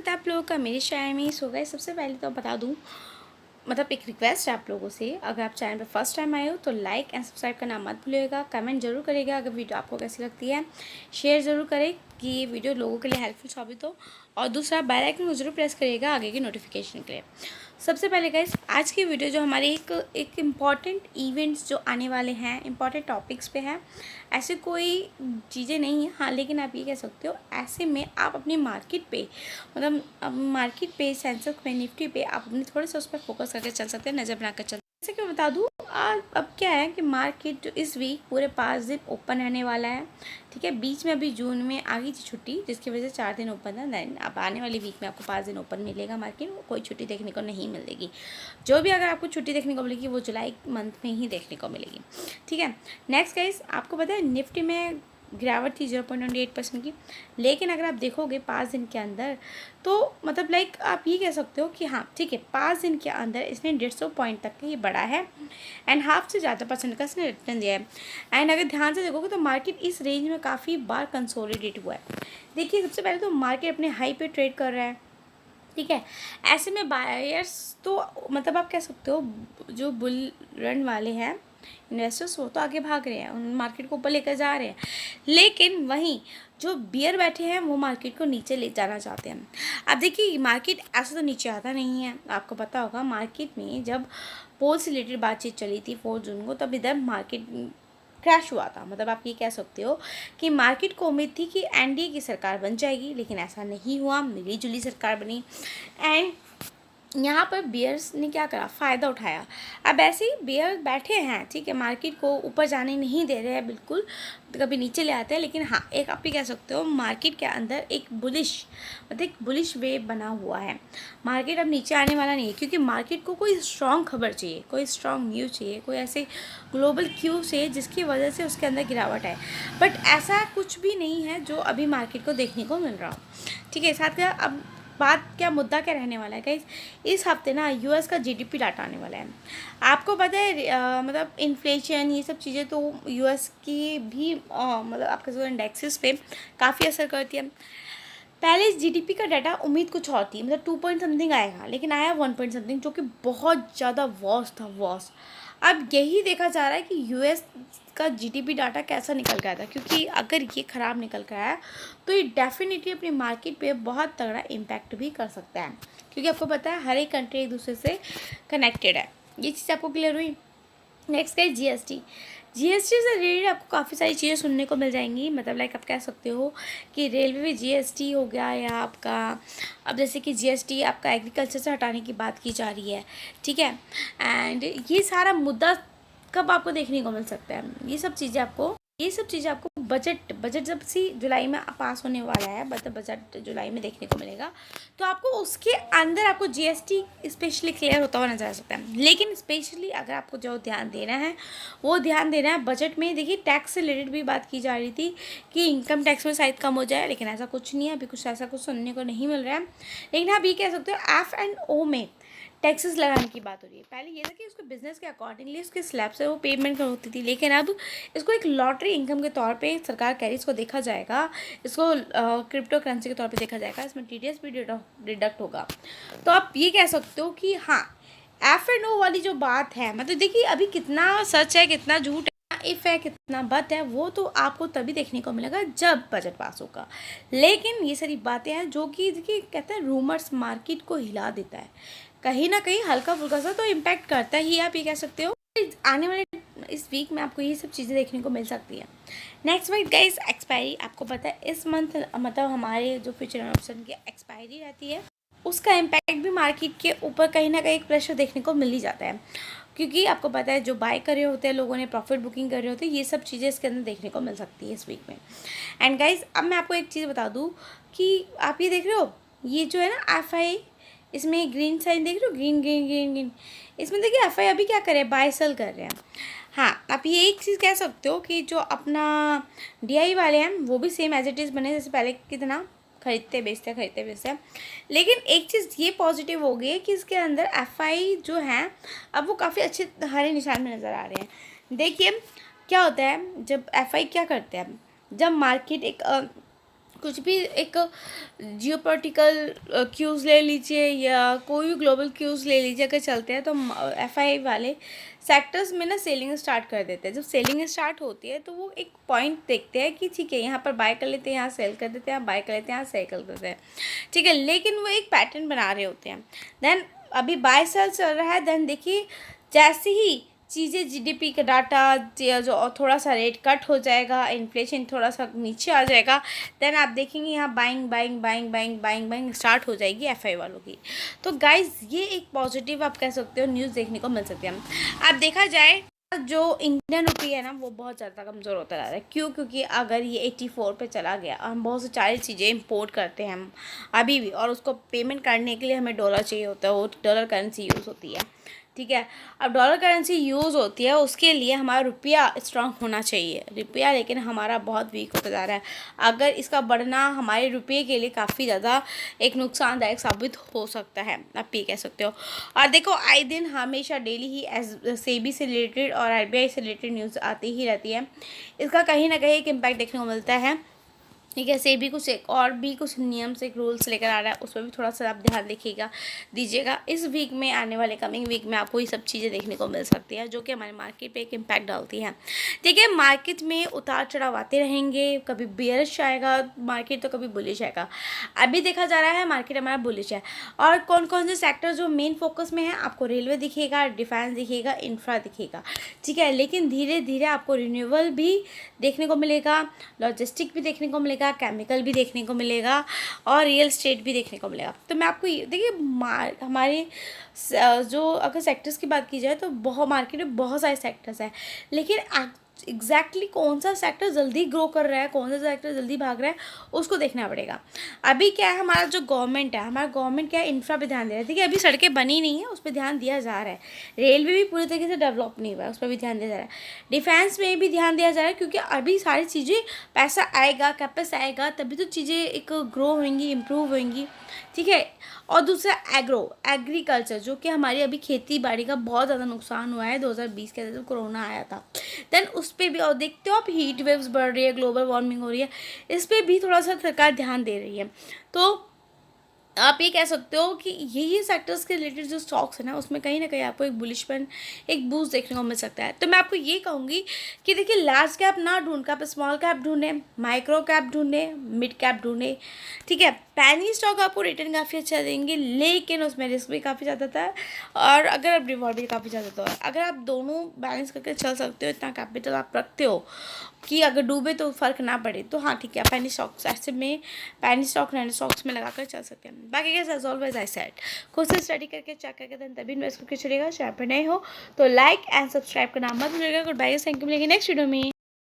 स्वागत है आप लोगों का मेरे चैनल में। सो गाइस, सबसे पहले तो बता दूं, मतलब एक रिक्वेस्ट है आप लोगों से, अगर आप चैनल पर फर्स्ट टाइम आए हो तो लाइक एंड सब्सक्राइब करना मत भूलिएगा। कमेंट जरूर करिएगा अगर वीडियो आपको कैसी लगती है। शेयर ज़रूर करें कि ये वीडियो लोगों के लिए हेल्पफुल साबित हो। और दूसरा, बेल आइकन को जरूर प्रेस करिएगा आगे की नोटिफिकेशन के लिए। सबसे पहले गाइस, आज की वीडियो जो हमारी एक इम्पॉर्टेंट इवेंट्स जो आने वाले हैं, इम्पॉर्टेंट टॉपिक्स पे है। ऐसे कोई चीज़ें नहीं है, हाँ, लेकिन आप ये कह सकते हो ऐसे में आप अपनी मार्केट पे, मतलब मार्केट पे, सेंसेक्स पे, निफ्टी पे आप अपने थोड़े से उस पर फोकस करके चल सकते हैं, नज़र बनाकर चल। जैसे कि मैं बता दूँ, अब क्या है कि मार्केट जो इस वीक पूरे 5 दिन ओपन रहने वाला है। ठीक है, बीच में अभी जून में आ गई थी छुट्टी, जिसकी वजह से 4 दिन ओपन था। देन अब आने वाली वीक में आपको 5 दिन ओपन मिलेगा मार्केट, कोई छुट्टी देखने को नहीं मिलेगी। जो भी अगर आपको छुट्टी देखने को मिलेगी वो जुलाई मंथ में ही देखने को मिलेगी। ठीक है, नेक्स्ट गाइस, आपको पता है निफ्टी में गिरावट थी 0.28% की, लेकिन अगर आप देखोगे 5 दिन के अंदर तो मतलब लाइक आप ये कह सकते हो कि हाँ ठीक है, 5 दिन के अंदर इसने 150 पॉइंट तक का ये बढ़ा है एंड हाफ से ज़्यादा परसेंट का इसने रिटर्न दिया है। एंड अगर ध्यान से देखोगे तो मार्केट इस रेंज में काफ़ी बार कंसोलिडेट हुआ है। देखिए, सबसे पहले तो मार्केट अपने हाई पे ट्रेड कर रहा है। ठीक है, ऐसे में बायर्स तो मतलब आप कह सकते हो जो बुल रन वाले हैं इन्वेस्टर्स, वो तो आगे भाग रहे हैं, उन मार्केट को ऊपर लेकर जा रहे हैं, लेकिन वहीं जो बियर बैठे हैं वो मार्केट को नीचे ले जाना चाहते हैं। अब देखिए, मार्केट ऐसा तो नीचे आता नहीं है, आपको पता होगा मार्केट में जब पोल से रिलेटेड बातचीत चली थी 4 जून को, तब इधर मार्केट क्रैश हुआ था। मतलब आप ये कह सकते हो कि मार्केट को उम्मीद थी कि एनडीए की सरकार बन जाएगी, लेकिन ऐसा नहीं हुआ, मिली जुली सरकार बनी। एंड यहाँ पर बियर्स ने क्या करा, फ़ायदा उठाया। अब ऐसे ही बियर बैठे हैं, ठीक है, मार्केट को ऊपर जाने नहीं दे रहे हैं बिल्कुल, कभी नीचे ले आते हैं, लेकिन हाँ, एक आप ही कह सकते हो मार्केट के अंदर एक बुलिश, मतलब एक बुलिश वेव बना हुआ है। मार्केट अब नीचे आने वाला नहीं है, क्योंकि मार्केट को कोई स्ट्रॉन्ग खबर चाहिए, कोई स्ट्रॉन्ग न्यूज़ चाहिए, कोई ऐसे ग्लोबल क्यू से जिसकी वजह से उसके अंदर गिरावट है। बट ऐसा कुछ भी नहीं है जो अभी मार्केट को देखने को मिल रहा हो। ठीक है, साथ क्या अब बात, क्या मुद्दा क्या रहने वाला है गाइस, इस हफ्ते ना यूएस का जीडीपी डाटा आने वाला है। आपको पता है मतलब इन्फ्लेशन, ये सब चीज़ें तो यूएस की भी मतलब आपके जो इंडेक्सेस पे काफ़ी असर करती है। पहले इस जीडीपी का डाटा उम्मीद कुछ और थी, मतलब 2 पॉइंट समथिंग आएगा, लेकिन आया 1 पॉइंट समथिंग, जो कि बहुत ज़्यादा वॉस था, वॉस। अब यही देखा जा रहा है कि यूएस का जीडीपी डाटा कैसा निकल गया था, क्योंकि अगर ये ख़राब निकल गया है तो ये डेफिनेटली अपनी मार्केट पे बहुत तगड़ा इम्पैक्ट भी कर सकता है, क्योंकि आपको पता है हर एक कंट्री एक दूसरे से कनेक्टेड है। ये चीज़ आपको क्लियर हुई। नेक्स्ट है जीएसटी। जीएसटी से रिलेटेड आपको काफ़ी सारी चीज़ें सुनने को मिल जाएंगी, मतलब लाइक आप कह सकते हो कि रेलवे में जीएसटी हो गया, या आपका अब जैसे कि जीएसटी आपका एग्रीकल्चर से हटाने की बात की जा रही है। ठीक है, एंड ये सारा मुद्दा कब आपको देखने को मिल सकता है, ये सब चीज़ें आपको बजट जब सी जुलाई में पास होने वाला है, मतलब बजट जुलाई में देखने को मिलेगा, तो आपको उसके अंदर आपको जीएसटी स्पेशली क्लियर होता हुआ नजर आ सकता है। लेकिन स्पेशली अगर आपको जो ध्यान देना है वो ध्यान देना है बजट में। देखिए, टैक्स से रिलेटेड भी बात की जा रही थी कि इनकम टैक्स में शायद कम हो जाए, लेकिन ऐसा कुछ नहीं है, अभी कुछ ऐसा कुछ सुनने को नहीं मिल रहा है। लेकिन आप ये कह सकते हो F&O में टैक्सेस लगाने की बात हो रही है। पहले ये था कि उसको बिजनेस के अकॉर्डिंगली उसके स्लैब से वो पेमेंट होती थी, लेकिन अब इसको एक लॉटरी इनकम के तौर पे सरकार कह रही है, इसको देखा जाएगा, इसको क्रिप्टो करेंसी के तौर पे देखा जाएगा, इसमें टीडीएस भी डिडक्ट होगा। तो आप ये कह सकते हो कि हाँ, F&O वाली जो बात है, मतलब देखिए अभी कितना सच है कितना झूठ है, इफ है कितना बट है, वो तो आपको तभी देखने को मिलेगा जब बजट पास होगा। लेकिन ये सारी बातें हैं जो कि देखिए कहते हैं रूमर्स मार्केट को हिला देता है, कहीं ना कहीं हल्का फुल्का सा तो इम्पैक्ट करता ही, आप ये कह सकते हो। आने वाले इस वीक में आपको ये सब चीज़ें देखने को मिल सकती है। नेक्स्ट वीक गाइस, एक्सपायरी, आपको पता है इस मंथ मतलब हमारे जो फ्यूचर ऑप्शन की एक्सपायरी रहती है, उसका इम्पैक्ट भी मार्केट के ऊपर कहीं ना कहीं प्रेशर देखने को मिल ही जाता है, क्योंकि आपको पता है जो बाय कर रहे होते हैं लोगों ने, प्रॉफिट बुकिंग कर रहे होते हैं, ये सब चीज़ें इसके अंदर देखने को मिल सकती है इस वीक में। एंड गाइज, अब मैं आपको एक चीज़ बता दूँ कि आप ये देख रहे हो, ये जो है ना FI, इसमें ग्रीन साइन देख रहे हो, ग्रीन ग्रीन ग्रीन ग्रीन, इसमें देखिए FI अभी क्या कर रहे हैं, बाय सेल कर रहे हैं। हाँ, आप ये एक चीज़ कह सकते हो कि जो अपना DI वाले हैं वो भी सेम एज इट इज़ बने जैसे पहले कितना खरीदते बेचते हैं। लेकिन एक चीज़ ये पॉजिटिव हो गई है कि इसके अंदर FI जो हैं अब वो काफ़ी अच्छे हरे निशान में नज़र आ रहे हैं। देखिए क्या होता है जब FI क्या करते हैं, जब मार्केट एक कुछ भी एक जियोपॉलिटिकल क्यूज़ ले लीजिए या कोई भी ग्लोबल क्यूज़ ले लीजिए, अगर चलते हैं तो एफआई वाले सेक्टर्स में ना सेलिंग स्टार्ट कर देते हैं। जब सेलिंग स्टार्ट होती है तो वो एक पॉइंट देखते हैं कि ठीक है यहाँ पर बाय कर लेते हैं, यहाँ सेल कर देते हैं, यहाँ बाय कर लेते हैं, यहाँ सेल कर देते हैं, ठीक है। लेकिन वो एक पैटर्न बना रहे होते हैं। देन अभी बाय सेल चल रहा है, देन देखिए जैसे ही चीज़ें जीडीपी का डाटा जो थोड़ा सा रेट कट हो जाएगा, इन्फ्लेशन थोड़ा सा नीचे आ जाएगा, देन आप देखेंगे यहाँ buying buying buying buying buying buying start हो जाएगी एफआई वालों की। तो गाइज ये एक पॉजिटिव आप कह सकते हो न्यूज़ देखने को मिल सकती है। आप देखा जाए जो इंडियन रुपी है ना वो बहुत ज़्यादा कमज़ोर होता जा रहा है। क्यों? क्योंकि अगर ये 84 पे चला गया, हम बहुत सारी चीज़ें इंपोर्ट करते हैं हम अभी भी, और उसको पेमेंट करने के लिए हमें डॉलर चाहिए होता है, वो डॉलर करेंसी यूज़ होती है, ठीक है। अब डॉलर करेंसी यूज़ होती है, उसके लिए हमारा रुपया स्ट्रांग होना चाहिए, रुपया लेकिन हमारा बहुत वीक होता जा रहा है। अगर इसका बढ़ना हमारे रुपये के लिए काफ़ी ज़्यादा एक नुकसानदायक साबित हो सकता है, आप ये कह सकते हो। और देखो आए दिन हमेशा डेली ही सेबी से रिलेटेड और आरबीआई से रिलेटेड न्यूज़ आती ही रहती है, इसका कहीं ना कहीं एक इम्पैक्ट देखने को मिलता है, ठीक है। सेबी कुछ एक और भी कुछ नियम से एक रूल्स लेकर आ रहा है, उस पर भी थोड़ा सा आप ध्यान दीजिएगा। इस वीक में आने वाले कमिंग वीक में आपको ये सब चीज़ें देखने को मिल सकती है जो कि हमारे मार्केट पे एक इम्पैक्ट डालती हैं, ठीक है। मार्केट में उतार चढ़ाव आते रहेंगे, कभी बेयरिश आएगा मार्केट तो कभी बुलिश आएगा। अभी देखा जा रहा है मार्केट हमारा बुलिश है। और कौन कौन से सेक्टर जो मेन फोकस में है, आपको रेलवे दिखेगा, डिफेंस दिखेगा, इंफ्रा दिखेगा, ठीक है। लेकिन धीरे धीरे आपको रिन्यूएबल भी देखने को मिलेगा, लॉजिस्टिक भी देखने को मिलेगा, केमिकल भी देखने को मिलेगा और रियल एस्टेट भी देखने को मिलेगा। तो मैं आपको ये देखिए हमारे जो अगर सेक्टर्स की बात की जाए तो बहुत मार्केट में बहुत सारे सेक्टर्स हैं, लेकिन एग्जैक्टली कौन सा सेक्टर जल्दी ग्रो कर रहा है, कौन सा सेक्टर जल्दी भाग रहा है, उसको देखना पड़ेगा। अभी क्या है, हमारा जो गवर्नमेंट है, हमारा गवर्नमेंट क्या है, इंफ्रा पे ध्यान दे रहा है, ठीक है। अभी सड़कें बनी नहीं है, उस पर ध्यान दिया जा रहा है। रेलवे भी पूरी तरीके से डेवलप नहीं हुआ है, उस पर भी ध्यान दिया जा रहा है। डिफेंस में भी ध्यान दिया जा रहा है, क्योंकि अभी सारी चीज़ें पैसा आएगा, कैपेस आएगा, तभी तो चीज़ें एक ग्रो होंगी, इम्प्रूव होंगी, ठीक है। और दूसरा एग्रीकल्चर, जो कि हमारी अभी खेती बाड़ी का बहुत ज़्यादा नुकसान हुआ है 2020 के अंदर, जब कोरोना आया था। देन उस पर भी, और देखते हो आप हीट वेव्स बढ़ रही है, ग्लोबल वार्मिंग हो रही है, इस पर भी थोड़ा सा सरकार ध्यान दे रही है। तो आप ये कह सकते हो कि यही सेक्टर्स के रिलेटेड जो स्टॉक्स है ना, उसमें कहीं ना कहीं आपको एक बुलिशपन, एक बूस्ट देखने को मिल सकता है। तो मैं आपको ये कहूँगी कि देखिए लार्ज कैप ना ढूंढ कर आप स्मॉल कैप ढूंढें, माइक्रो कैप ढूंढें, मिड कैप ढूंढें, ठीक है। पैनी स्टॉक आपको रिटर्न काफ़ी अच्छा देंगे, लेकिन उसमें रिस्क भी काफ़ी ज़्यादा था, और अगर आप रिवॉर्ड भी काफ़ी ज़्यादा था। अगर आप दोनों बैलेंस करके चल सकते हो, इतना कैपिटल आप रखते हो कि अगर डूबे तो फ़र्क ना पड़े, तो हाँ ठीक है, पैनी स्टॉक्स ऐसे में पैनी स्टॉक नैनो स्टॉक्स में लगाकर चल सकते हैं। बाकी कैसे एज ऑलवेज आई सेड, खुद से स्टडी करके चेक करके देन तभी इन्वेस्ट करके चलेगा। चैनल पर नए हो तो लाइक एंड सब्सक्राइब करना मत भूलिएगा। गुड बाय, थैंक यू, मिलेंगे नेक्स्ट वीडियो में।